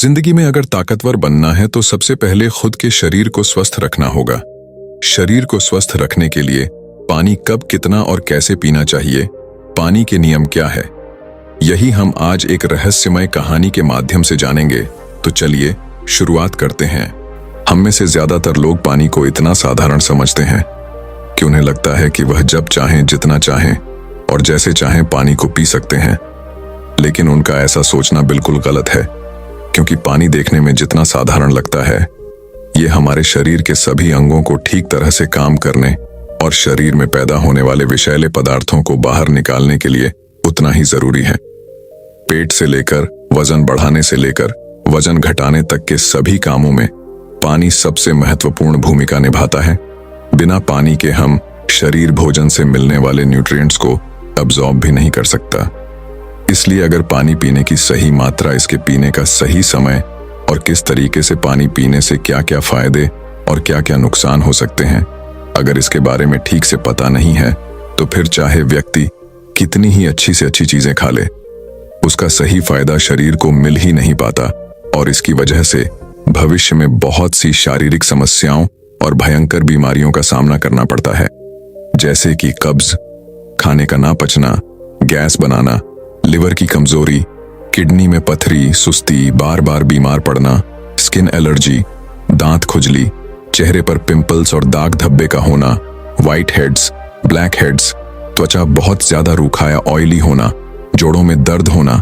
जिंदगी में अगर ताकतवर बनना है तो सबसे पहले खुद के शरीर को स्वस्थ रखना होगा। शरीर को स्वस्थ रखने के लिए पानी कब, कितना और कैसे पीना चाहिए, पानी के नियम क्या है, यही हम आज एक रहस्यमय कहानी के माध्यम से जानेंगे। तो चलिए शुरुआत करते हैं। हम में से ज्यादातर लोग पानी को इतना साधारण समझते हैं कि उन्हें लगता है कि वह जब चाहें, जितना चाहें और जैसे चाहें पानी को पी सकते हैं। लेकिन उनका ऐसा सोचना बिल्कुल गलत है, क्योंकि पानी देखने में जितना साधारण लगता है, ये हमारे शरीर के सभी अंगों को ठीक तरह से काम करने और शरीर में पैदा होने वाले विषैले पदार्थों को बाहर निकालने के लिए उतना ही जरूरी है। पेट से लेकर वजन बढ़ाने से लेकर वजन घटाने तक के सभी कामों में पानी सबसे महत्वपूर्ण भूमिका निभाता है। बिना पानी के हम शरीर भोजन से मिलने वाले न्यूट्रिएंट्स को अब्सॉर्ब भी नहीं कर सकता। इसलिए अगर पानी पीने की सही मात्रा, इसके पीने का सही समय और किस तरीके से पानी पीने से क्या क्या फायदे और क्या क्या नुकसान हो सकते हैं, अगर इसके बारे में ठीक से पता नहीं है तो फिर चाहे व्यक्ति कितनी ही अच्छी से अच्छी चीजें खा ले, उसका सही फायदा शरीर को मिल ही नहीं पाता और इसकी वजह से भविष्य में बहुत सी शारीरिक समस्याओं और भयंकर बीमारियों का सामना करना पड़ता है, जैसे कि कब्ज, खाने का ना पचना, गैस बनाना, लिवर की कमजोरी, किडनी में पथरी, सुस्ती, बार बार बीमार पड़ना, स्किन एलर्जी, दांत खुजली, चेहरे पर पिंपल्स और दाग धब्बे का होना, व्हाइट हेड्स, ब्लैक हेड्स, त्वचा बहुत ज्यादा रूखा या ऑयली होना, जोड़ों में दर्द होना,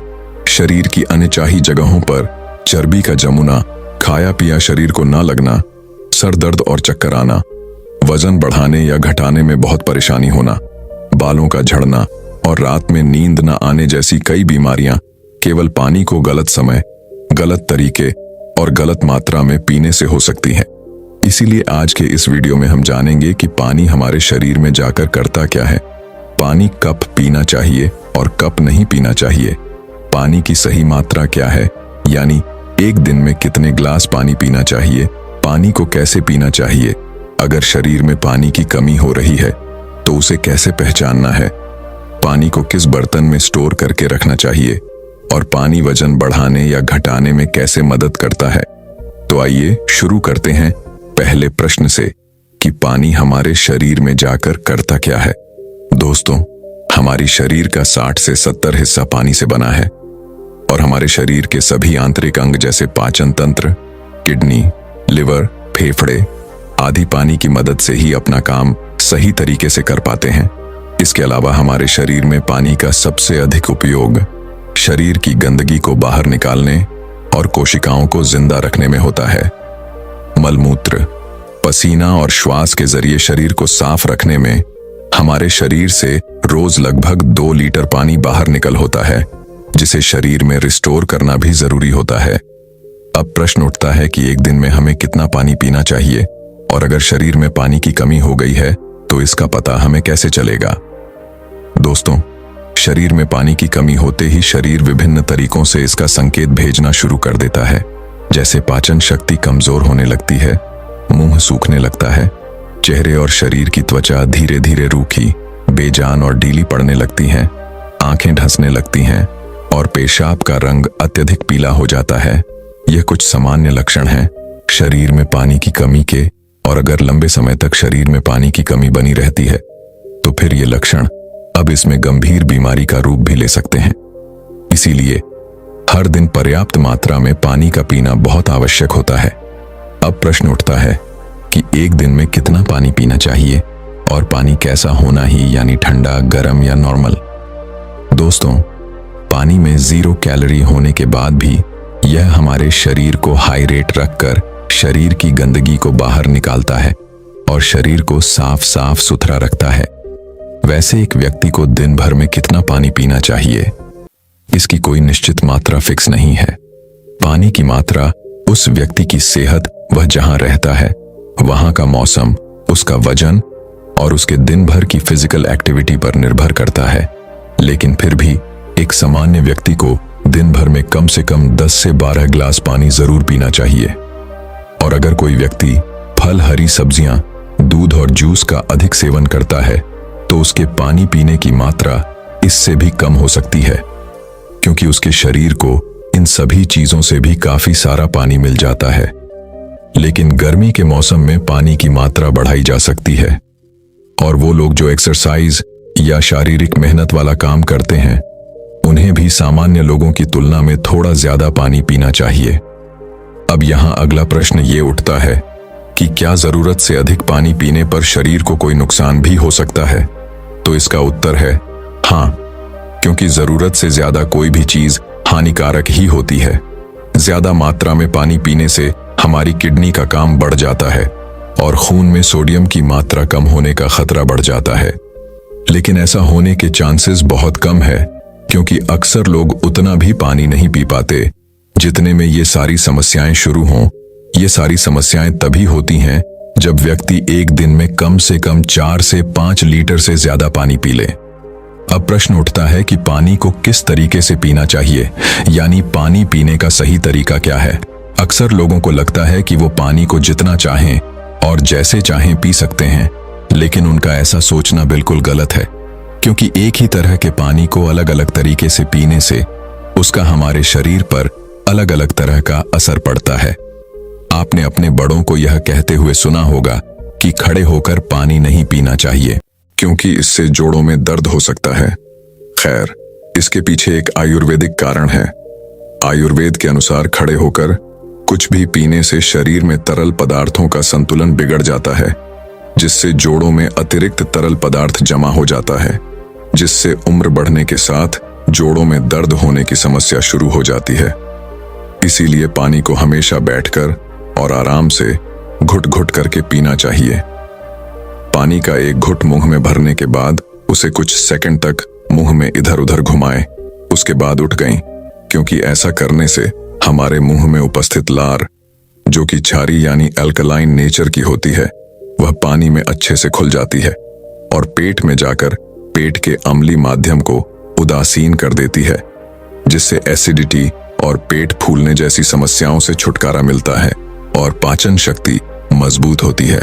शरीर की अनचाही जगहों पर चर्बी का जमुना, खाया पिया शरीर को ना लगना, सर दर्द और चक्कर आना, वजन बढ़ाने या घटाने में बहुत परेशानी होना, बालों का झड़ना और रात में नींद न आने जैसी कई बीमारियां केवल पानी को गलत समय, गलत तरीके और गलत मात्रा में पीने से हो सकती हैं। इसीलिए आज के इस वीडियो में हम जानेंगे कि पानी हमारे शरीर में जाकर करता क्या है, पानी कब पीना चाहिए और कब नहीं पीना चाहिए, पानी की सही मात्रा क्या है, यानी एक दिन में कितने ग्लास पानी पीना चाहिए, पानी को कैसे पीना चाहिए, अगर शरीर में पानी की कमी हो रही है तो उसे कैसे पहचानना है, पानी को किस बर्तन में स्टोर करके रखना चाहिए और पानी वजन बढ़ाने या घटाने में कैसे मदद करता है। तो आइए शुरू करते हैं पहले प्रश्न से कि पानी हमारे शरीर में जाकर करता क्या है। दोस्तों, हमारी शरीर का 60 से 70 हिस्सा पानी से बना है और हमारे शरीर के सभी आंतरिक अंग जैसे पाचन तंत्र, किडनी, लिवर, फेफड़े आदि पानी की मदद से ही अपना काम सही तरीके से कर पाते हैं। इसके अलावा हमारे शरीर में पानी का सबसे अधिक उपयोग शरीर की गंदगी को बाहर निकालने और कोशिकाओं को जिंदा रखने में होता है। मलमूत्र, पसीना और श्वास के जरिए शरीर को साफ रखने में हमारे शरीर से रोज लगभग 2 लीटर पानी बाहर निकल होता है, जिसे शरीर में रिस्टोर करना भी जरूरी होता है। अब प्रश्न उठता है कि एक दिन में हमें कितना पानी पीना चाहिए और अगर शरीर में पानी की कमी हो गई है तो इसका पता हमें कैसे चलेगा। दोस्तों, शरीर में पानी की कमी होते ही शरीर विभिन्न तरीकों से इसका संकेत भेजना शुरू कर देता है, जैसे पाचन शक्ति कमजोर होने लगती है, मुंह सूखने लगता है, चेहरे और शरीर की त्वचा धीरे धीरे रूखी, बेजान और ढीली पड़ने लगती हैं, आंखें ढंसने लगती हैं और पेशाब का रंग अत्यधिक पीला हो जाता है। यह कुछ सामान्य लक्षण हैं शरीर में पानी की कमी के, और अगर लंबे समय तक शरीर में पानी की कमी बनी रहती है तो फिर ये लक्षण अब इसमें गंभीर बीमारी का रूप भी ले सकते हैं। इसीलिए हर दिन पर्याप्त मात्रा में पानी का पीना बहुत आवश्यक होता है। अब प्रश्न उठता है कि एक दिन में कितना पानी पीना चाहिए और पानी कैसा होना ही, यानी ठंडा, गर्म या नॉर्मल। दोस्तों, पानी में 0 कैलोरी होने के बाद भी यह हमारे शरीर को हाइड्रेट रखकर शरीर की गंदगी को बाहर निकालता है और शरीर को साफ साफ सुथरा रखता है। वैसे एक व्यक्ति को दिन भर में कितना पानी पीना चाहिए, इसकी कोई निश्चित मात्रा फिक्स नहीं है। पानी की मात्रा उस व्यक्ति की सेहत, वह जहां रहता है, वहां का मौसम, उसका वजन और उसके दिन भर की फिजिकल एक्टिविटी पर निर्भर करता है। लेकिन फिर भी एक सामान्य व्यक्ति को दिन भर में कम से कम 10 से 12 ग्लास पानी जरूर पीना चाहिए। और अगर कोई व्यक्ति फल, हरी सब्जियां, दूध और जूस का अधिक सेवन करता है तो उसके पानी पीने की मात्रा इससे भी कम हो सकती है, क्योंकि उसके शरीर को इन सभी चीजों से भी काफी सारा पानी मिल जाता है। लेकिन गर्मी के मौसम में पानी की मात्रा बढ़ाई जा सकती है, और वो लोग जो एक्सरसाइज या शारीरिक मेहनत वाला काम करते हैं उन्हें भी सामान्य लोगों की तुलना में थोड़ा ज्यादा पानी पीना चाहिए। अब यहां अगला प्रश्न ये उठता है कि क्या जरूरत से अधिक पानी पीने पर शरीर को कोई नुकसान भी हो सकता है? तो इसका उत्तर है हाँ, क्योंकि जरूरत से ज्यादा कोई भी चीज हानिकारक ही होती है। ज्यादा मात्रा में पानी पीने से हमारी किडनी का काम बढ़ जाता है और खून में सोडियम की मात्रा कम होने का खतरा बढ़ जाता है। लेकिन ऐसा होने के चांसेस बहुत कम है, क्योंकि अक्सर लोग उतना भी पानी नहीं पी पाते जितने में ये सारी समस्याएं शुरू हों। ये सारी समस्याएं तभी होती हैं जब व्यक्ति एक दिन में कम से कम 4 से 5 लीटर से ज्यादा पानी पी ले। अब प्रश्न उठता है कि पानी को किस तरीके से पीना चाहिए, यानी पानी पीने का सही तरीका क्या है। अक्सर लोगों को लगता है कि वो पानी को जितना चाहें और जैसे चाहें पी सकते हैं, लेकिन उनका ऐसा सोचना बिल्कुल गलत है, क्योंकि एक ही तरह के पानी को अलग अलग तरीके से पीने से उसका हमारे शरीर पर अलग अलग तरह का असर पड़ता है। आपने अपने बड़ों को यह कहते हुए सुना होगा कि खड़े होकर पानी नहीं पीना चाहिए, क्योंकि इससे जोड़ों में दर्द हो सकता है। खैर, इसके पीछे एक आयुर्वेदिक कारण है। आयुर्वेद के अनुसार खड़े होकर कुछ भी पीने से शरीर में तरल पदार्थों का संतुलन बिगड़ जाता है, जिससे जोड़ों में अतिरिक्त तरल पदार्थ जमा हो जाता है, जिससे उम्र बढ़ने के साथ जोड़ों में दर्द होने की समस्या शुरू हो जाती है। इसीलिए पानी को हमेशा बैठकर और आराम से घुट घुट करके पीना चाहिए। पानी का एक घुट मुंह में भरने के बाद उसे कुछ सेकंड तक मुंह में इधर उधर घुमाएं, उसके बाद उठ गएं, क्योंकि ऐसा करने से हमारे मुंह में उपस्थित लार, जो कि क्षारी यानी अल्कलाइन नेचर की होती है, वह पानी में अच्छे से खुल जाती है और पेट में जाकर पेट के अम्लीय माध्यम को उदासीन कर देती है, जिससे एसिडिटी और पेट फूलने जैसी समस्याओं से छुटकारा मिलता है और पाचन शक्ति मजबूत होती है।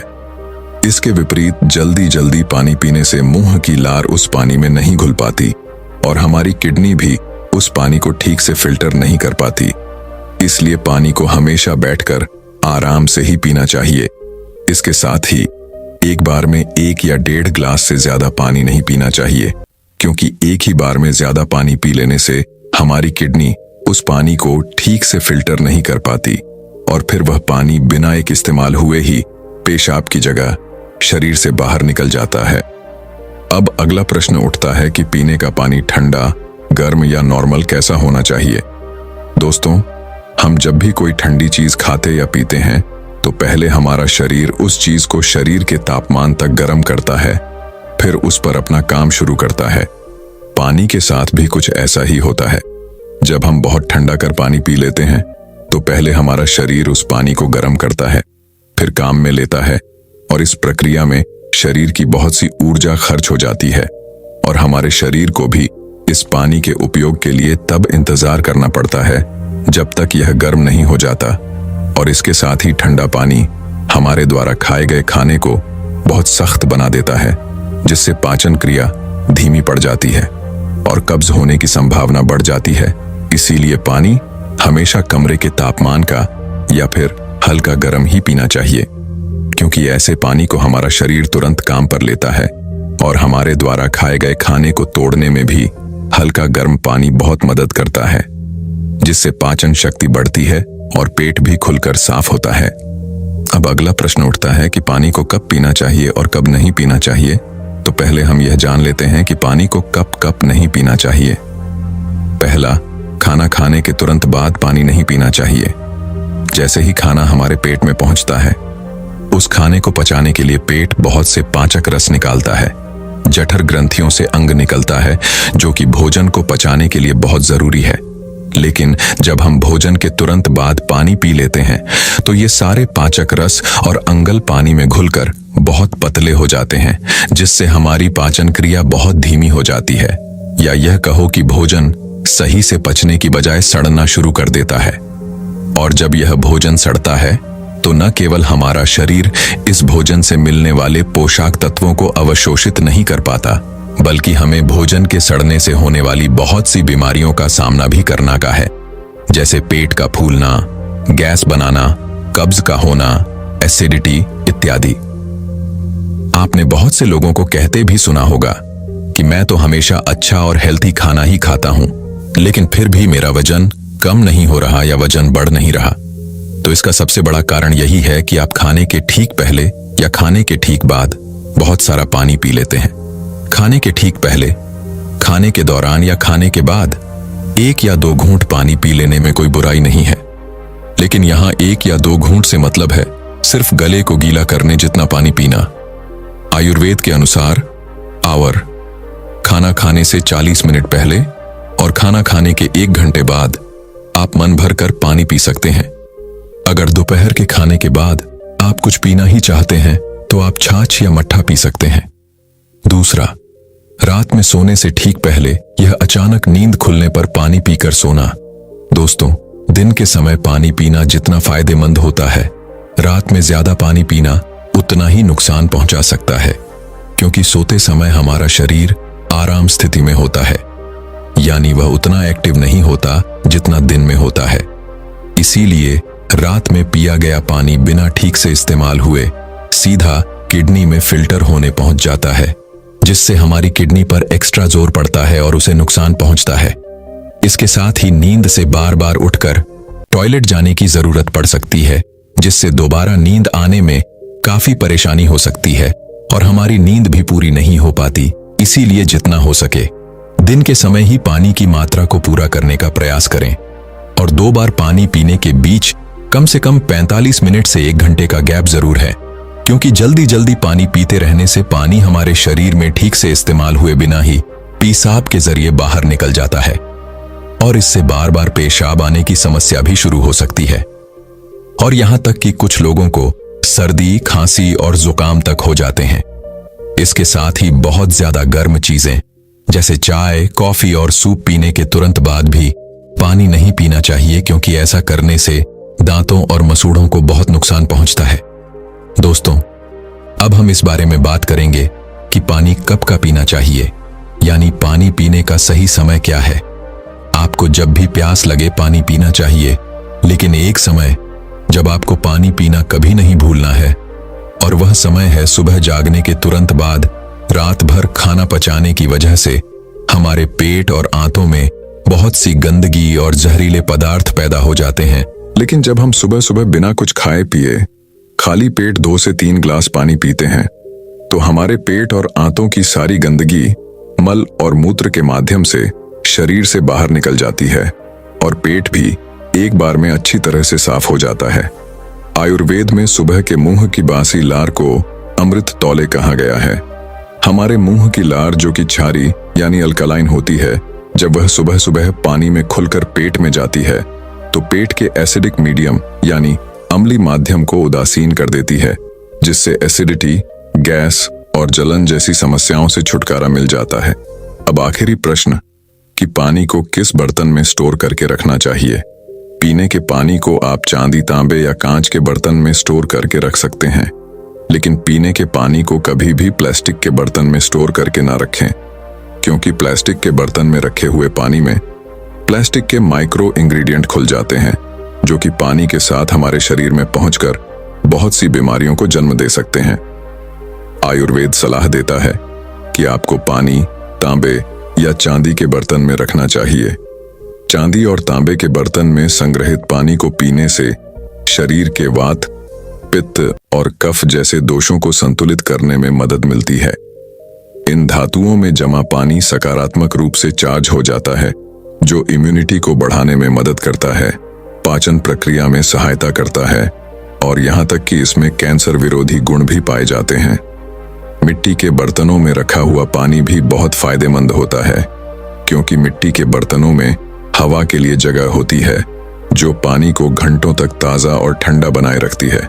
इसके विपरीत जल्दी जल्दी पानी पीने से मुंह की लार उस पानी में नहीं घुल पाती और हमारी किडनी भी उस पानी को ठीक से फिल्टर नहीं कर पाती। इसलिए पानी को हमेशा बैठकर आराम से ही पीना चाहिए। इसके साथ ही एक बार में 1 या 1.5 ग्लास से ज्यादा पानी नहीं पीना चाहिए, क्योंकि एक ही बार में ज्यादा पानी पी लेने से हमारी किडनी उस पानी को ठीक से फिल्टर नहीं कर पाती और फिर वह पानी बिना एक इस्तेमाल हुए ही पेशाब की जगह शरीर से बाहर निकल जाता है। अब अगला प्रश्न उठता है कि पीने का पानी ठंडा, गर्म या नॉर्मल कैसा होना चाहिए। दोस्तों, हम जब भी कोई ठंडी चीज खाते या पीते हैं तो पहले हमारा शरीर उस चीज को शरीर के तापमान तक गर्म करता है, फिर उस पर अपना काम शुरू करता है। पानी के साथ भी कुछ ऐसा ही होता है। जब हम बहुत ठंडा कर पानी पी लेते हैं तो पहले हमारा शरीर उस पानी को गर्म करता है, फिर काम में लेता है, और इस प्रक्रिया में शरीर की बहुत सी ऊर्जा खर्च हो जाती है और हमारे शरीर को भी इस पानी के उपयोग के लिए तब इंतजार करना पड़ता है जब तक यह गर्म नहीं हो जाता। और इसके साथ ही ठंडा पानी हमारे द्वारा खाए गए खाने को बहुत सख्त बना देता है, जिससे पाचन क्रिया धीमी पड़ जाती है और कब्ज होने की संभावना बढ़ जाती है। इसीलिए पानी हमेशा कमरे के तापमान का या फिर हल्का गर्म ही पीना चाहिए, क्योंकि ऐसे पानी को हमारा शरीर तुरंत काम पर लेता है और हमारे द्वारा खाए गए खाने को तोड़ने में भी हल्का गर्म पानी बहुत मदद करता है, जिससे पाचन शक्ति बढ़ती है और पेट भी खुलकर साफ होता है। अब अगला प्रश्न उठता है कि पानी को कब पीना चाहिए और कब नहीं पीना चाहिए। तो पहले हम यह जान लेते हैं कि पानी को कब कब नहीं पीना चाहिए। पहला, खाना खाने के तुरंत बाद पानी नहीं पीना चाहिए। जैसे ही खाना हमारे पेट में पहुंचता है, उस खाने को पचाने के लिए पेट बहुत से पाचक रस निकालता है। जठर ग्रंथियों से अंग निकलता है, जो कि भोजन को पचाने के लिए बहुत जरूरी है। लेकिन जब हम भोजन के तुरंत बाद पानी पी लेते हैं तो ये सारे पाचक रस और अंगल पानी में घुलकर बहुत पतले हो जाते हैं, जिससे हमारी पाचन क्रिया बहुत धीमी हो जाती है, या यह कहो कि भोजन सही से पचने की बजाय सड़ना शुरू कर देता है। और जब यह भोजन सड़ता है तो न केवल हमारा शरीर इस भोजन से मिलने वाले पोषक तत्वों को अवशोषित नहीं कर पाता, बल्कि हमें भोजन के सड़ने से होने वाली बहुत सी बीमारियों का सामना भी करना का है, जैसे पेट का फूलना, गैस बनाना, कब्ज का होना, एसिडिटी इत्यादि। आपने बहुत से लोगों को कहते भी सुना होगा कि मैं तो हमेशा अच्छा और हेल्थी खाना ही खाता हूं, लेकिन फिर भी मेरा वजन कम नहीं हो रहा या वजन बढ़ नहीं रहा। तो इसका सबसे बड़ा कारण यही है कि आप खाने के ठीक पहले या खाने के ठीक बाद बहुत सारा पानी पी लेते हैं। खाने के ठीक पहले, खाने के दौरान या खाने के बाद 1 या 2 घूंट पानी पी लेने में कोई बुराई नहीं है, लेकिन यहां 1 या 2 घूंट से मतलब है सिर्फ गले को गीला करने जितना पानी पीना। आयुर्वेद के अनुसार आवर खाना खाने से 40 मिनट पहले और खाना खाने के 1 घंटे बाद आप मन भर कर पानी पी सकते हैं। अगर दोपहर के खाने के बाद आप कुछ पीना ही चाहते हैं तो आप छाछ या मट्ठा पी सकते हैं। दूसरा, रात में सोने से ठीक पहले यह अचानक नींद खुलने पर पानी पीकर सोना। दोस्तों, दिन के समय पानी पीना जितना फायदेमंद होता है, रात में ज्यादा पानी पीना उतना ही नुकसान पहुंचा सकता है, क्योंकि सोते समय हमारा शरीर आराम स्थिति में होता है, यानी वह उतना एक्टिव नहीं होता जितना दिन में होता है। इसीलिए रात में पिया गया पानी बिना ठीक से इस्तेमाल हुए सीधा किडनी में फिल्टर होने पहुंच जाता है, जिससे हमारी किडनी पर एक्स्ट्रा जोर पड़ता है और उसे नुकसान पहुंचता है। इसके साथ ही नींद से बार बार उठकर टॉयलेट जाने की जरूरत पड़ सकती है, जिससे दोबारा नींद आने में काफी परेशानी हो सकती है और हमारी नींद भी पूरी नहीं हो पाती। इसीलिए जितना हो सके दिन के समय ही पानी की मात्रा को पूरा करने का प्रयास करें और 2 बार पानी पीने के बीच कम से कम 45 मिनट से 1 घंटे का गैप जरूर है, क्योंकि जल्दी जल्दी पानी पीते रहने से पानी हमारे शरीर में ठीक से इस्तेमाल हुए बिना ही पेशाब के जरिए बाहर निकल जाता है और इससे बार बार पेशाब आने की समस्या भी शुरू हो सकती है। और यहां तक कि कुछ लोगों को सर्दी, खांसी और जुकाम तक हो जाते हैं। इसके साथ ही बहुत ज्यादा गर्म चीजें जैसे चाय, कॉफी और सूप पीने के तुरंत बाद भी पानी नहीं पीना चाहिए, क्योंकि ऐसा करने से दांतों और मसूड़ों को बहुत नुकसान पहुंचता है। दोस्तों, अब हम इस बारे में बात करेंगे कि पानी कब का पीना चाहिए, यानी पानी पीने का सही समय क्या है। आपको जब भी प्यास लगे पानी पीना चाहिए, लेकिन एक समय जब आपको पानी पीना कभी नहीं भूलना है, और वह समय है सुबह जागने के तुरंत बाद। रात भर खाना पचाने की वजह से हमारे पेट और आंतों में बहुत सी गंदगी और जहरीले पदार्थ पैदा हो जाते हैं। लेकिन जब हम सुबह सुबह बिना कुछ खाए पिए खाली पेट 2 से 3 ग्लास पानी पीते हैं, तो हमारे पेट और आंतों की सारी गंदगी मल और मूत्र के माध्यम से शरीर से बाहर निकल जाती है और पेट भी एक बार में अच्छी तरह से साफ हो जाता है। आयुर्वेद में सुबह के मुंह की बासी लार को अमृत तौले कहा गया है। हमारे मुंह की लार, जो कि क्षारी यानी अल्कलाइन होती है, जब वह सुबह सुबह पानी में खुलकर पेट में जाती है तो पेट के एसिडिक मीडियम यानी अम्लीय माध्यम को उदासीन कर देती है, जिससे एसिडिटी, गैस और जलन जैसी समस्याओं से छुटकारा मिल जाता है। अब आखिरी प्रश्न कि पानी को किस बर्तन में स्टोर करके रखना चाहिए। पीने के पानी को आप चांदी, तांबे या कांच के बर्तन में स्टोर करके रख सकते हैं, लेकिन पीने के पानी को कभी भी प्लास्टिक के बर्तन में स्टोर करके ना रखें, क्योंकि प्लास्टिक के बर्तन में रखे हुए पानी में प्लास्टिक के माइक्रो इंग्रेडिएंट खुल जाते हैं, जो कि पानी के साथ हमारे शरीर में पहुंचकर बहुत सी बीमारियों को जन्म दे सकते हैं। आयुर्वेद सलाह देता है कि आपको पानी तांबे या चांदी के बर्तन में रखना चाहिए। चांदी और तांबे के बर्तन में संग्रहित पानी को पीने से शरीर के वात, पित्त और कफ जैसे दोषों को संतुलित करने में मदद मिलती है। इन धातुओं में जमा पानी सकारात्मक रूप से चार्ज हो जाता है, जो इम्यूनिटी को बढ़ाने में मदद करता है, पाचन प्रक्रिया में सहायता करता है और यहाँ तक कि इसमें कैंसर विरोधी गुण भी पाए जाते हैं। मिट्टी के बर्तनों में रखा हुआ पानी भी बहुत फायदेमंद होता है, क्योंकि मिट्टी के बर्तनों में हवा के लिए जगह होती है, जो पानी को घंटों तक ताज़ा और ठंडा बनाए रखती है।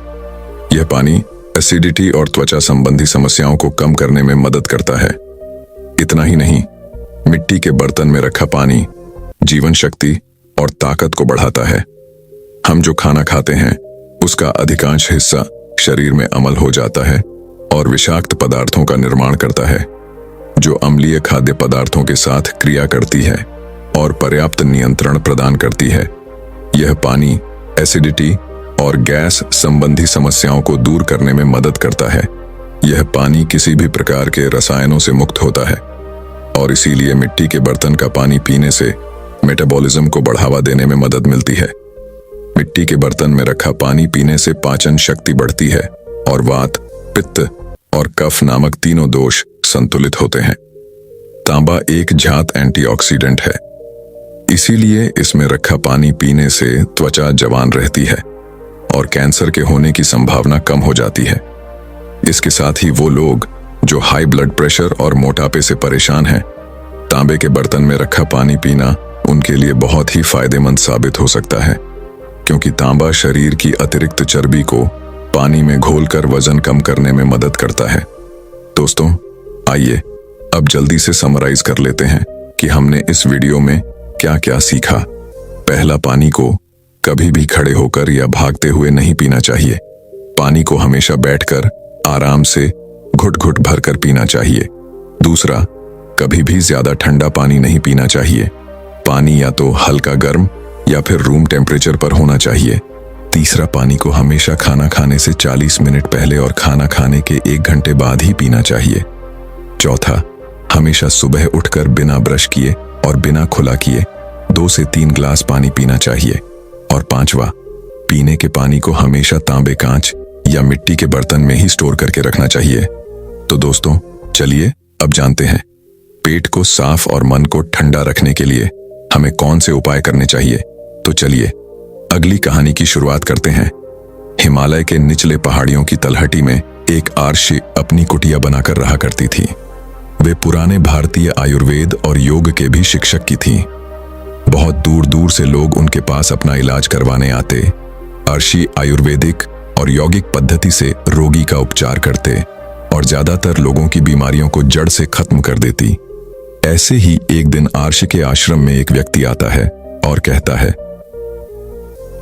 यह पानी एसिडिटी और त्वचा संबंधी समस्याओं को कम करने में मदद करता है। इतना ही नहीं, मिट्टी के बर्तन में रखा पानी जीवन शक्ति और ताकत को बढ़ाता है। हम जो खाना खाते हैं उसका अधिकांश हिस्सा शरीर में अम्ल हो जाता है और विषाक्त पदार्थों का निर्माण करता है, जो अम्लीय खाद्य पदार्थों के साथ क्रिया करती है और पर्याप्त नियंत्रण प्रदान करती है। यह पानी एसिडिटी और गैस संबंधी समस्याओं को दूर करने में मदद करता है। यह पानी किसी भी प्रकार के रसायनों से मुक्त होता है और इसीलिए मिट्टी के बर्तन का पानी पीने से मेटाबॉलिज्म को बढ़ावा देने में मदद मिलती है। मिट्टी के बर्तन में रखा पानी पीने से पाचन शक्ति बढ़ती है और वात, पित्त और कफ नामक तीनों दोष संतुलित होते हैं। तांबा एक जात एंटीऑक्सीडेंट है, इसीलिए इसमें रखा पानी पीने से त्वचा जवान रहती है और कैंसर के होने की संभावना कम हो जाती है। इसके साथ ही वो लोग जो हाई ब्लड प्रेशर और मोटापे से परेशान हैं, तांबे के बर्तन में रखा पानी पीना उनके लिए बहुत ही फायदेमंद साबित हो सकता है, क्योंकि तांबा शरीर की अतिरिक्त चर्बी को पानी में घोलकर वजन कम करने में मदद करता है। दोस्तों, आइए अब जल्दी से समराइज कर लेते हैं कि हमने इस वीडियो में क्या क्या सीखा। पहला, पानी को कभी भी खड़े होकर या भागते हुए नहीं पीना चाहिए। पानी को हमेशा बैठकर आराम से घुट घुट भरकर पीना चाहिए। दूसरा, कभी भी ज्यादा ठंडा पानी नहीं पीना चाहिए। पानी या तो हल्का गर्म या फिर रूम टेम्परेचर पर होना चाहिए। तीसरा, पानी को हमेशा खाना खाने से 40 मिनट पहले और खाना खाने के 1 घंटे बाद ही पीना चाहिए। चौथा, हमेशा सुबह उठकर बिना ब्रश किए और बिना खुला किए 2 से 3 ग्लास पानी पीना चाहिए। और पांचवा, पीने के पानी को हमेशा तांबे, कांच या मिट्टी के बर्तन में ही स्टोर करके रखना चाहिए। तो दोस्तों, चलिए अब जानते हैं पेट को साफ और मन को ठंडा रखने के लिए हमें कौन से उपाय करने चाहिए। तो चलिए अगली कहानी की शुरुआत करते हैं। हिमालय के निचले पहाड़ियों की तलहटी में एक आर्षी अपनी कुटिया बनाकर रहा करती थी। वे पुराने भारतीय आयुर्वेद और योग के भी शिक्षक की थीं। बहुत दूर दूर से लोग उनके पास अपना इलाज करवाने आते। आर्षी आयुर्वेदिक और यौगिक पद्धति से रोगी का उपचार करते और ज्यादातर लोगों की बीमारियों को जड़ से खत्म कर देती। ऐसे ही एक दिन आर्षी के आश्रम में एक व्यक्ति आता है और कहता है,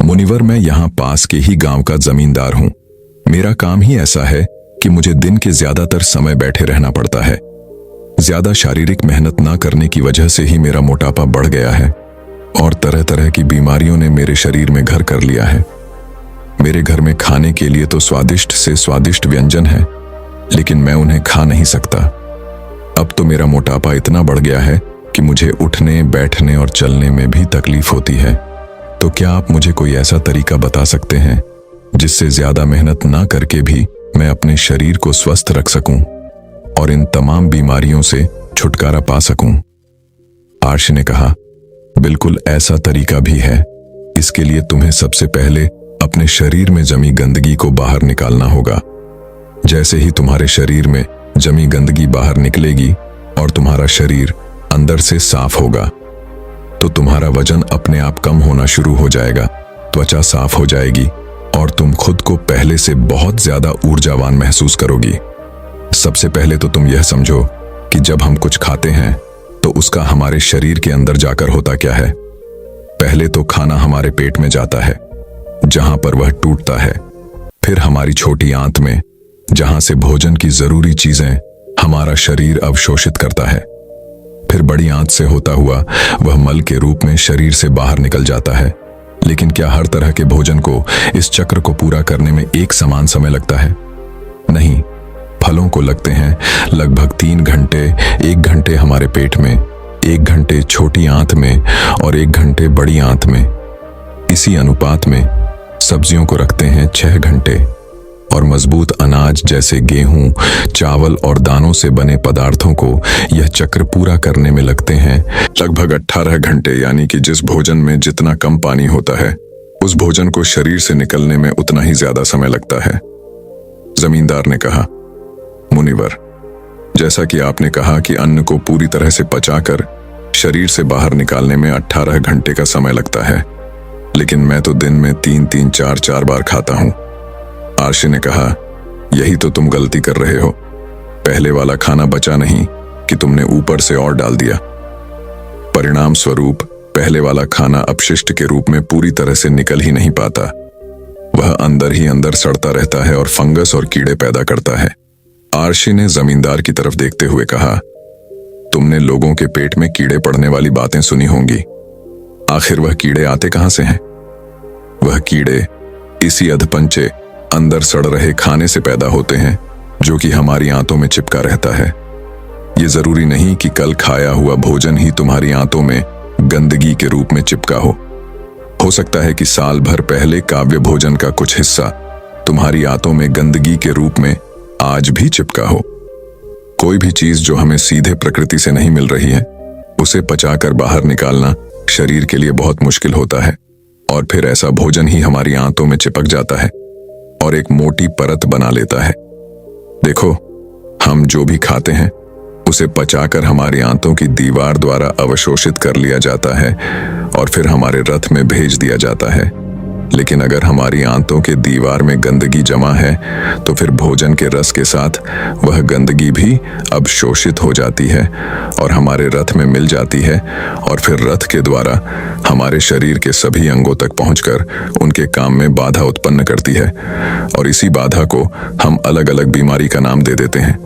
मुनिवर, मैं यहाँ पास के ही गांव का जमींदार हूँ। मेरा काम ही ऐसा है कि मुझे दिन के ज्यादातर समय बैठे रहना पड़ता है। ज्यादा शारीरिक मेहनत ना करने की वजह से ही मेरा मोटापा बढ़ गया है और तरह तरह की बीमारियों ने मेरे शरीर में घर कर लिया है। मेरे घर में खाने के लिए तो स्वादिष्ट से स्वादिष्ट व्यंजन है, लेकिन मैं उन्हें खा नहीं सकता। अब तो मेरा मोटापा इतना बढ़ गया है कि मुझे उठने, बैठने और चलने में भी तकलीफ होती है। तो क्या आप मुझे कोई ऐसा तरीका बता सकते हैं जिससे ज्यादा मेहनत ना करके भी मैं अपने शरीर को स्वस्थ रख सकूं और इन तमाम बीमारियों से छुटकारा पा सकूं? आर्ष ने कहा, बिल्कुल ऐसा तरीका भी है। इसके लिए तुम्हें सबसे पहले अपने शरीर में जमी गंदगी को बाहर निकालना होगा। जैसे ही तुम्हारे शरीर में जमी गंदगी बाहर निकलेगी और तुम्हारा शरीर अंदर से साफ होगा, तो तुम्हारा वजन अपने आप कम होना शुरू हो जाएगा, त्वचा साफ हो जाएगी और तुम खुद को पहले से बहुत ज्यादा ऊर्जावान महसूस करोगी। सबसे पहले तो तुम यह समझो कि जब हम कुछ खाते हैं तो उसका हमारे शरीर के अंदर जाकर होता क्या है। पहले तो खाना हमारे पेट में जाता है, जहां पर वह टूटता है। फिर हमारी छोटी आंत में, जहां से भोजन की जरूरी चीजें हमारा शरीर अवशोषित करता है। फिर बड़ी आंत से होता हुआ वह मल के रूप में शरीर से बाहर निकल जाता है। लेकिन क्या हर तरह के भोजन को इस चक्र को पूरा करने में एक समान समय लगता है? नहीं, फलों को लगते हैं लगभग 3 घंटे। 1 घंटे हमारे पेट में, 1 घंटे छोटी आंत में और 1 घंटे बड़ी आंत में। इसी अनुपात में सब्जियों को रखते हैं 6 घंटे और मजबूत अनाज जैसे गेहूं, चावल और दानों से बने पदार्थों को यह चक्र पूरा करने में लगते हैं लगभग 18 घंटे। यानी कि जिस भोजन में जितना कम पानी होता है, उस भोजन को शरीर से निकलने में उतना ही ज्यादा समय लगता है। जमींदार ने कहा, मुनिवर, जैसा कि आपने कहा कि अन्न को पूरी तरह से पचाकर शरीर से बाहर निकालने में 18 घंटे का समय लगता है, लेकिन मैं तो दिन में 3-3, 4-4 बार खाता हूं। आर्षी ने कहा, यही तो तुम गलती कर रहे हो। पहले वाला खाना बचा नहीं कि तुमने ऊपर से और डाल दिया। परिणाम स्वरूप पहले वाला खाना अपशिष्ट के रूप में पूरी तरह से निकल ही नहीं पाता। वह अंदर ही अंदर सड़ता रहता है और फंगस और कीड़े पैदा करता है। आर्षी ने जमींदार की तरफ देखते हुए कहा, तुमने लोगों के पेट में कीड़े पड़ने वाली बातें सुनी होंगी। आखिर वह कीड़े आते कहां से हैं? वह कीड़े इसी अधपंचे अंदर सड़ रहे खाने से पैदा होते हैं जो कि हमारी आंतों में चिपका रहता है। ये जरूरी नहीं कि कल खाया हुआ भोजन ही तुम्हारी आंतों में गंदगी के रूप में चिपका हो सकता है कि साल भर पहले काव्य भोजन का कुछ हिस्सा तुम्हारी आंतों में गंदगी के रूप में आज भी चिपका हो। कोई भी चीज जो हमें सीधे प्रकृति से नहीं मिल रही है, उसे पचाकर बाहर निकालना शरीर के लिए बहुत मुश्किल होता है, और फिर ऐसा भोजन ही हमारी आंतों में चिपक जाता है और एक मोटी परत बना लेता है। देखो, हम जो भी खाते हैं उसे पचाकर हमारी आंतों की दीवार द्वारा अवशोषित कर लिया जाता है और फिर हमारे रथ में भेज दिया जाता है। लेकिन अगर हमारी आंतों के दीवार में गंदगी जमा है तो फिर भोजन के रस के साथ वह गंदगी भी अवशोषित हो जाती है और हमारे रथ में मिल जाती है, और फिर रथ के द्वारा हमारे शरीर के सभी अंगों तक पहुंचकर उनके काम में बाधा उत्पन्न करती है, और इसी बाधा को हम अलग अलग बीमारी का नाम दे देते हैं।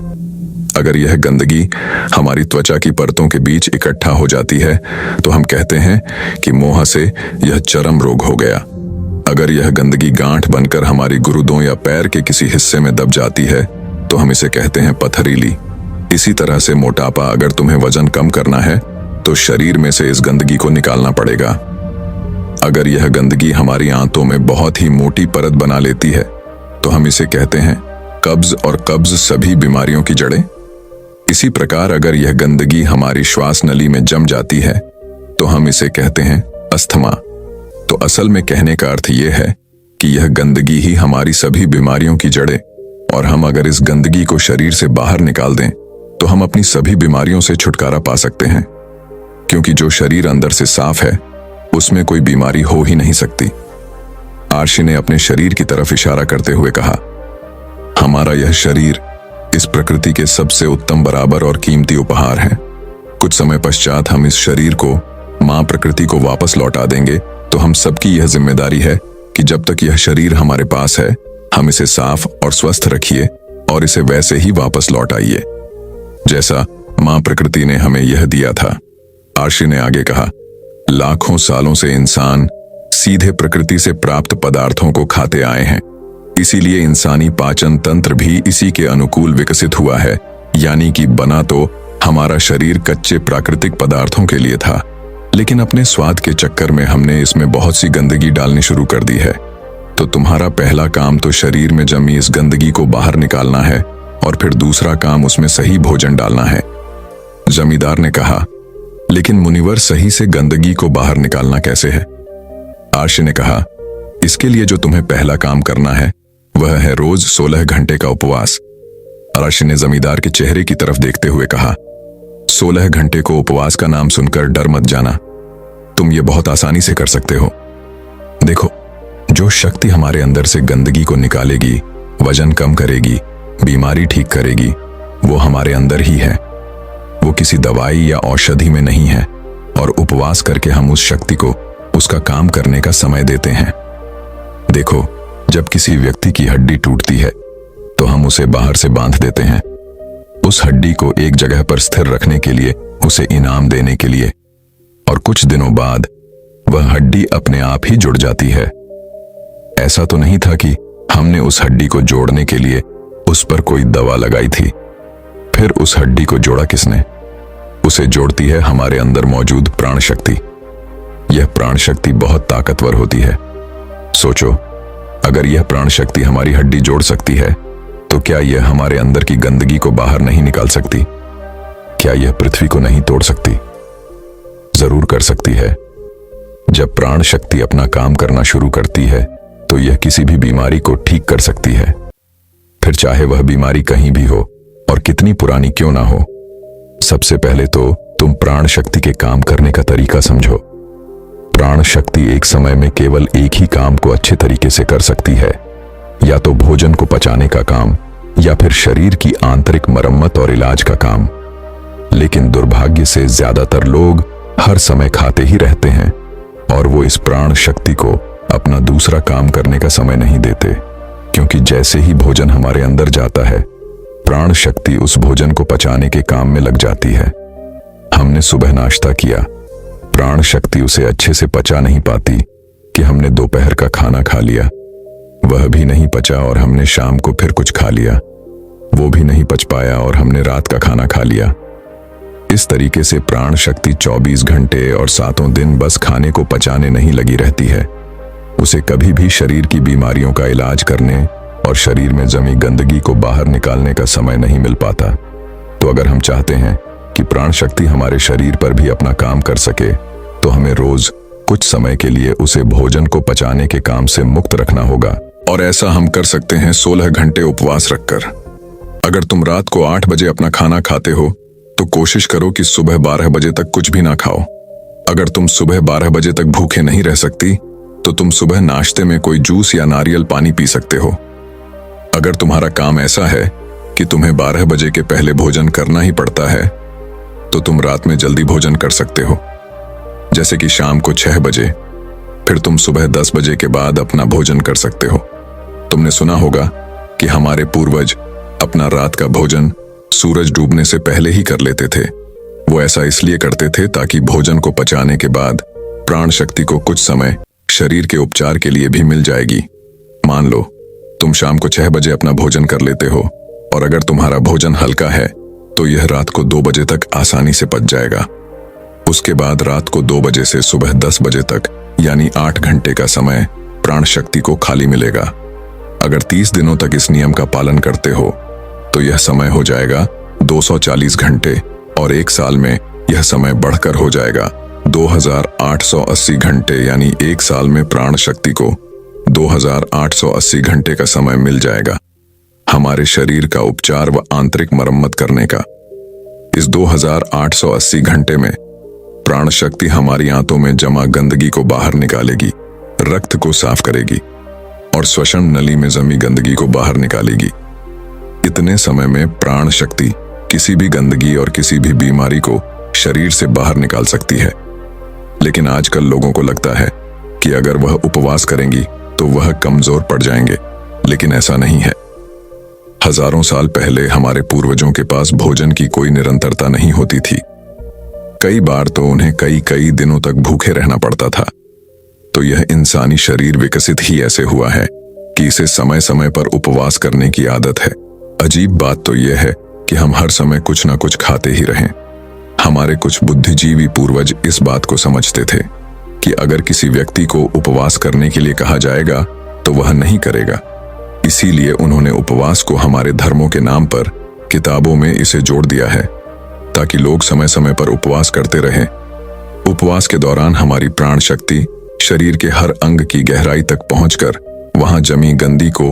अगर यह गंदगी हमारी त्वचा की परतों के बीच इकट्ठा हो जाती है तो हम कहते हैं कि मोह से यह चरम रोग हो गया। अगर यह गंदगी गांठ बनकर हमारी गुर्दों या पैर के किसी हिस्से में दब जाती है तो हम इसे कहते हैं पथरीली। इसी तरह से मोटापा, अगर तुम्हें वजन कम करना है तो शरीर में से इस गंदगी को निकालना पड़ेगा। अगर यह गंदगी हमारी आंतों में बहुत ही मोटी परत बना लेती है तो हम इसे कहते हैं कब्ज, और कब्ज सभी बीमारियों की जड़ें। इसी प्रकार अगर यह गंदगी हमारी श्वास नली में जम जाती है तो हम इसे कहते हैं अस्थमा। तो असल में कहने का अर्थ यह है कि यह गंदगी ही हमारी सभी बीमारियों की जड़ें, और हम अगर इस गंदगी को शरीर से बाहर निकाल दें तो हम अपनी सभी बीमारियों से छुटकारा पा सकते हैं, क्योंकि जो शरीर अंदर से साफ है उसमें कोई बीमारी हो ही नहीं सकती। आर्शी ने अपने शरीर की तरफ इशारा करते हुए कहा, हमारा यह शरीर इस प्रकृति के सबसे उत्तम, बराबर और कीमती उपहार है। कुछ समय पश्चात हम इस शरीर को मां प्रकृति को वापस लौटा देंगे, तो हम सबकी यह जिम्मेदारी है कि जब तक यह शरीर हमारे पास है हम इसे साफ और स्वस्थ रखिए और इसे वैसे ही वापस लौटाइए जैसा मां प्रकृति ने हमें यह दिया था। आर्शी ने आगे कहा, लाखों सालों से इंसान सीधे प्रकृति से प्राप्त पदार्थों को खाते आए हैं, इसीलिए इंसानी पाचन तंत्र भी इसी के अनुकूल विकसित हुआ है। यानी कि बना तो हमारा शरीर कच्चे प्राकृतिक पदार्थों के लिए था, लेकिन अपने स्वाद के चक्कर में हमने इसमें बहुत सी गंदगी डालनी शुरू कर दी है। तो तुम्हारा पहला काम तो शरीर में जमी इस गंदगी को बाहर निकालना है, और फिर दूसरा काम उसमें सही भोजन डालना है। जमींदार ने कहा, लेकिन मुनिवर, सही से गंदगी को बाहर निकालना कैसे है? आर्शी ने कहा, इसके लिए जो तुम्हें पहला काम करना है वह है रोज 16 घंटे का उपवास। आर्शी ने जमींदार के चेहरे की तरफ देखते हुए कहा, 16 घंटे को उपवास का नाम सुनकर डर मत जाना, तुम ये बहुत आसानी से कर सकते हो। देखो, जो शक्ति हमारे अंदर से गंदगी को निकालेगी, वजन कम करेगी, बीमारी ठीक करेगी, वो हमारे अंदर ही है। वो किसी दवाई या औषधि में नहीं है, और उपवास करके हम उस शक्ति को उसका काम करने का समय देते हैं। देखो, जब किसी व्यक्ति की हड्डी टूटती है तो हम उसे बाहर से बांध देते हैं, उस हड्डी को एक जगह पर स्थिर रखने के लिए, उसे इनाम देने के लिए, और कुछ दिनों बाद वह हड्डी अपने आप ही जुड़ जाती है। ऐसा तो नहीं था कि हमने उस हड्डी को जोड़ने के लिए उस पर कोई दवा लगाई थी। फिर उस हड्डी को जोड़ा किसने? उसे जोड़ती है हमारे अंदर मौजूद प्राण शक्ति। यह प्राण शक्ति बहुत ताकतवर होती है। सोचो, अगर यह प्राण शक्ति हमारी हड्डी जोड़ सकती है तो क्या यह हमारे अंदर की गंदगी को बाहर नहीं निकाल सकती? क्या यह पृथ्वी को नहीं तोड़ सकती? जरूर कर सकती है। जब प्राण शक्ति अपना काम करना शुरू करती है तो यह किसी भी बीमारी को ठीक कर सकती है, फिर चाहे वह बीमारी कहीं भी हो और कितनी पुरानी क्यों ना हो। सबसे पहले तो तुम प्राण शक्ति के काम करने का तरीका समझो। प्राण शक्ति एक समय में केवल एक ही काम को अच्छे तरीके से कर सकती है, या तो भोजन को पचाने का काम, या फिर शरीर की आंतरिक मरम्मत और इलाज का काम। लेकिन दुर्भाग्य से ज्यादातर लोग हर समय खाते ही रहते हैं, और वो इस प्राण शक्ति को अपना दूसरा काम करने का समय नहीं देते, क्योंकि जैसे ही भोजन हमारे अंदर जाता है, प्राण शक्ति उस भोजन को पचाने के काम में लग जाती है। हमने सुबह नाश्ता किया, प्राण शक्ति उसे अच्छे से पचा नहीं पाती कि हमने दोपहर का खाना खा लिया, वह भी नहीं पचा, और हमने शाम को फिर कुछ खा लिया, वो भी नहीं पच पाया, और हमने रात का खाना खा लिया। इस तरीके से प्राण शक्ति 24 घंटे और 7 दिन बस खाने को पचाने नहीं लगी रहती है। उसे कभी भी शरीर की बीमारियों का इलाज करने और शरीर में जमी गंदगी को बाहर निकालने का समय नहीं मिल पाता। तो अगर हम चाहते हैं कि प्राण शक्ति हमारे शरीर पर भी अपना काम कर सके, तो हमें रोज कुछ समय के लिए उसे भोजन को पचाने के काम से मुक्त रखना होगा। और ऐसा हम कर सकते हैं 16 घंटे उपवास रखकर। अगर तुम रात को 8 बजे अपना खाना खाते हो, तो कोशिश करो कि सुबह 12 बजे तक कुछ भी ना खाओ। अगर तुम सुबह 12 बजे तक भूखे नहीं रह सकती, तो तुम सुबह नाश्ते में कोई जूस या नारियल पानी पी सकते हो। अगर तुम्हारा काम ऐसा है कि तुम्हें 12 बजे के पहले भोजन करना ही पड़ता है, तो तुम रात में जल्दी भोजन कर सकते हो, जैसे कि शाम को 6 बजे। फिर तुम सुबह 10 बजे के बाद अपना भोजन कर सकते हो। तुमने सुना होगा कि हमारे पूर्वज अपना रात का भोजन सूरज डूबने से पहले ही कर लेते थे। वो ऐसा इसलिए करते थे ताकि भोजन को पचाने के बाद प्राण शक्ति को कुछ समय शरीर के उपचार के लिए भी मिल जाएगी। मान लो तुम शाम को 6 बजे अपना भोजन कर लेते हो, और अगर तुम्हारा भोजन हल्का है तो यह रात को 2 बजे तक आसानी से पच जाएगा। उसके बाद रात को 2 बजे से सुबह 10 बजे तक, यानी 8 घंटे का समय प्राण शक्ति को खाली मिलेगा। अगर 30 दिनों तक इस नियम का पालन करते हो, तो यह समय हो जाएगा 240 घंटे, और 1 साल में यह समय बढ़कर हो जाएगा 2880 घंटे, यानी 1 साल में प्राण शक्ति को 2880 घंटे का समय मिल जाएगा हमारे शरीर का उपचार व आंतरिक मरम्मत करने का। इस 2880 घंटे में प्राण शक्ति हमारी आंतों में जमा गंदगी को बाहर निकालेगी, रक्त को साफ करेगी और श्वसन नली में जमी गंदगी को बाहर निकालेगी। इतने समय में प्राण शक्ति किसी भी गंदगी और किसी भी बीमारी को शरीर से बाहर निकाल सकती है। लेकिन आजकल लोगों को लगता है कि अगर वह उपवास करेंगी तो वह कमजोर पड़ जाएंगे, लेकिन ऐसा नहीं है। हजारों साल पहले हमारे पूर्वजों के पास भोजन की कोई निरंतरता नहीं होती थी। कई बार तो उन्हें कई दिनों तक भूखे रहना पड़ता था। तो यह इंसानी शरीर विकसित ही ऐसे हुआ है कि इसे समय समय पर उपवास करने की आदत है। अजीब बात तो यह है कि हम हर समय कुछ ना कुछ खाते ही रहें। हमारे कुछ बुद्धिजीवी पूर्वज इस बात को समझते थे कि अगर किसी व्यक्ति को उपवास करने के लिए कहा जाएगा तो वह नहीं करेगा। इसीलिए उन्होंने उपवास को हमारे धर्मों के नाम पर किताबों में इसे जोड़ दिया है, ताकि लोग समय समय पर उपवास करते रहें। उपवास के दौरान हमारी प्राण शक्ति शरीर के हर अंग की गहराई तक पहुंचकर वहां जमी गंदी को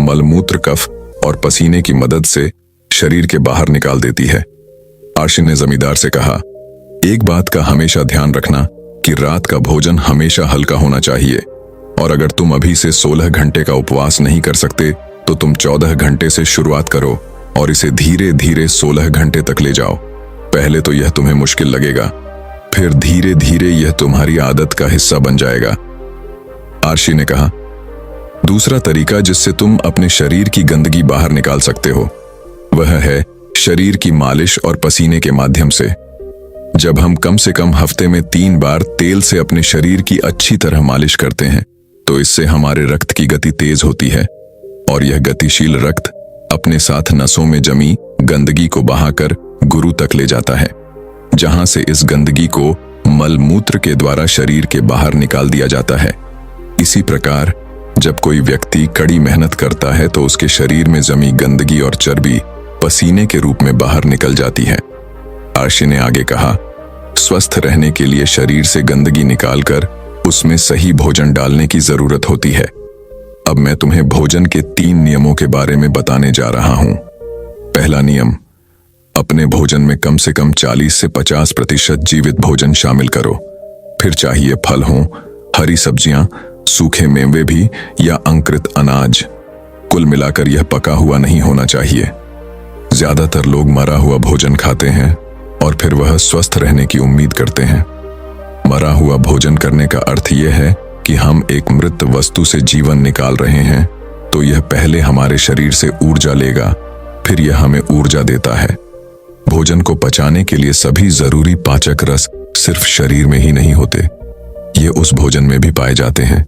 मलमूत्र, कफ और पसीने की मदद से शरीर के बाहर निकाल देती है। आर्शी ने जमींदार से कहा, एक बात का हमेशा ध्यान रखना कि रात का भोजन हमेशा हल्का होना चाहिए, और अगर तुम अभी से 16 घंटे का उपवास नहीं कर सकते तो तुम 14 घंटे से शुरुआत करो और इसे धीरे धीरे 16 घंटे तक ले जाओ। पहले तो यह तुम्हें मुश्किल लगेगा, फिर धीरे धीरे यह तुम्हारी आदत का हिस्सा बन जाएगा। आर्शी ने कहा, दूसरा तरीका जिससे तुम अपने शरीर की गंदगी बाहर निकाल सकते हो वह है शरीर की मालिश और पसीने के माध्यम से। जब हम कम से कम हफ्ते में 3 बार तेल से अपने शरीर की अच्छी तरह मालिश करते हैं, तो इससे हमारे रक्त की गति तेज होती है, और यह गतिशील रक्त अपने साथ नसों में जमी गंदगी को बहाकर गुरु तक ले जाता है, जहां से इस गंदगी को मलमूत्र के द्वारा शरीर के बाहर निकाल दिया जाता है। इसी प्रकार जब कोई व्यक्ति कड़ी मेहनत करता है तो उसके शरीर में जमी गंदगी और चर्बी पसीने के रूप में बाहर निकल जाती है। आर्शी ने आगे कहा, स्वस्थ रहने के लिए शरीर से गंदगी निकालकर उसमें सही भोजन डालने की जरूरत होती है। अब मैं तुम्हें भोजन के 3 नियमों के बारे में बताने जा रहा हूं। पहला नियम, अपने भोजन में कम से कम 40 से 50% जीवित भोजन शामिल करो। फिर चाहिए फल हों, हरी सब्जियां, सूखे मेवे भी या अंकुरित अनाज। कुल मिलाकर यह पका हुआ नहीं होना चाहिए। ज्यादातर लोग मरा हुआ भोजन खाते हैं और फिर वह स्वस्थ रहने की उम्मीद करते हैं। मरा हुआ भोजन करने का अर्थ यह है कि हम एक मृत वस्तु से जीवन निकाल रहे हैं, तो यह पहले हमारे शरीर से ऊर्जा लेगा, फिर यह हमें ऊर्जा देता है। भोजन को पचाने के लिए सभी जरूरी पाचक रस सिर्फ शरीर में ही नहीं होते, ये उस भोजन में भी पाए जाते हैं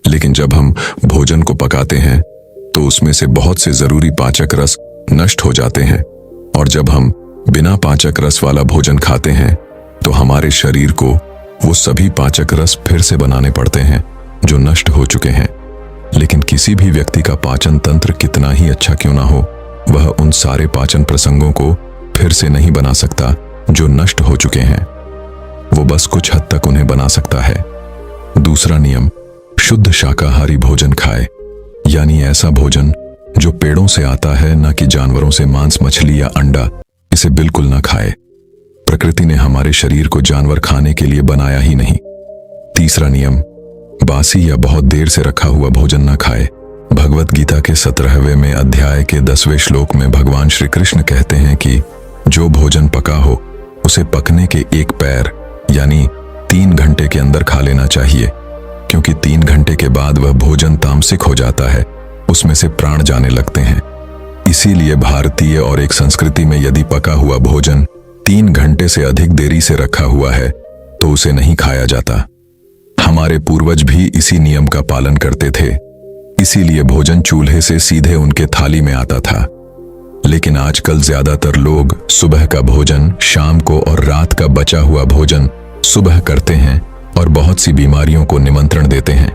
लेकिन जब हम भोजन को पकाते हैं तो उसमें से बहुत से जरूरी पाचक रस नष्ट हो जाते हैं, और जब हम बिना पाचक रस वाला भोजन खाते हैं तो हमारे शरीर को वो सभी पाचक रस फिर से बनाने पड़ते हैं जो नष्ट हो चुके हैं। लेकिन किसी भी व्यक्ति का पाचन तंत्र कितना ही अच्छा क्यों ना हो, वह उन सारे पाचन प्रसंगों को फिर से नहीं बना सकता जो नष्ट हो चुके हैं। वो बस कुछ हद तक उन्हें बना सकता है। दूसरा नियम, शुद्ध शाकाहारी भोजन खाए, यानी ऐसा भोजन जो पेड़ों से आता है, ना कि जानवरों से मांस, मछली या अंडा। इसे बिल्कुल ना खाए। प्रकृति ने हमारे शरीर को जानवर खाने के लिए बनाया ही नहीं। तीसरा नियम, बासी या बहुत देर से रखा हुआ भोजन ना खाए। भगवत गीता के 17वें में अध्याय के 10वें श्लोक में भगवान श्री कृष्ण कहते हैं कि जो भोजन पका हो उसे पकने के एक पैर यानी 3 घंटे के अंदर खा लेना चाहिए, क्योंकि 3 घंटे के बाद वह भोजन तामसिक हो जाता है, उसमें से प्राण जाने लगते हैं। इसीलिए भारतीय और एक संस्कृति में यदि पका हुआ भोजन 3 घंटे से अधिक देरी से रखा हुआ है तो उसे नहीं खाया जाता। हमारे पूर्वज भी इसी नियम का पालन करते थे, इसीलिए भोजन चूल्हे से सीधे उनके थाली में आता था। लेकिन आजकल ज्यादातर लोग सुबह का भोजन शाम को और रात का बचा हुआ भोजन सुबह करते हैं और बहुत सी बीमारियों को निमंत्रण देते हैं।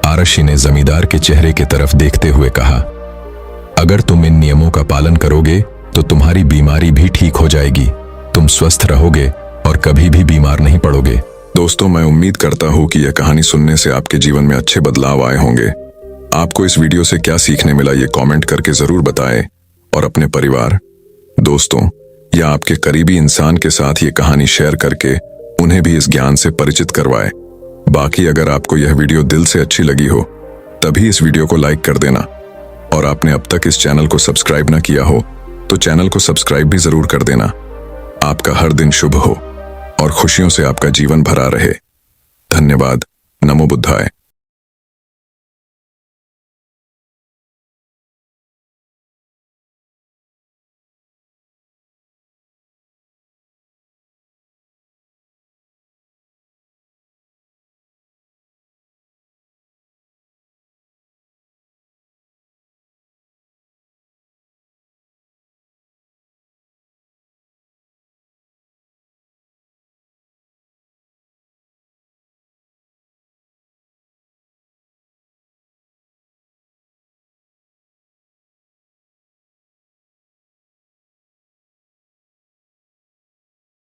आरशी ने जमींदार के चेहरे की तरफ देखते हुए कहा, अगर तुम इन नियमों का पालन करोगे तो तुम्हारी बीमारी भी ठीक हो जाएगी, तुम स्वस्थ रहोगे और कभी भी बीमार नहीं पड़ोगे। दोस्तों, मैं उम्मीद करता हूं कि यह कहानी सुनने से आपके जीवन में अच्छे बदलाव आए होंगे। आपको इस वीडियो से क्या सीखने मिला ये कमेंट करके जरूर बताएं, और अपने परिवार, दोस्तों या आपके करीबी इंसान के साथ ये कहानी शेयर करके उन्हें भी इस ज्ञान से परिचित करवाएं। बाकी अगर आपको यह वीडियो दिल से अच्छी लगी हो तभी इस वीडियो को लाइक कर देना, और आपने अब तक इस चैनल को सब्सक्राइब ना किया हो तो चैनल को सब्सक्राइब भी जरूर कर देना। आपका हर दिन शुभ हो और खुशियों से आपका जीवन भरा रहे। धन्यवाद। नमो बुद्धाय।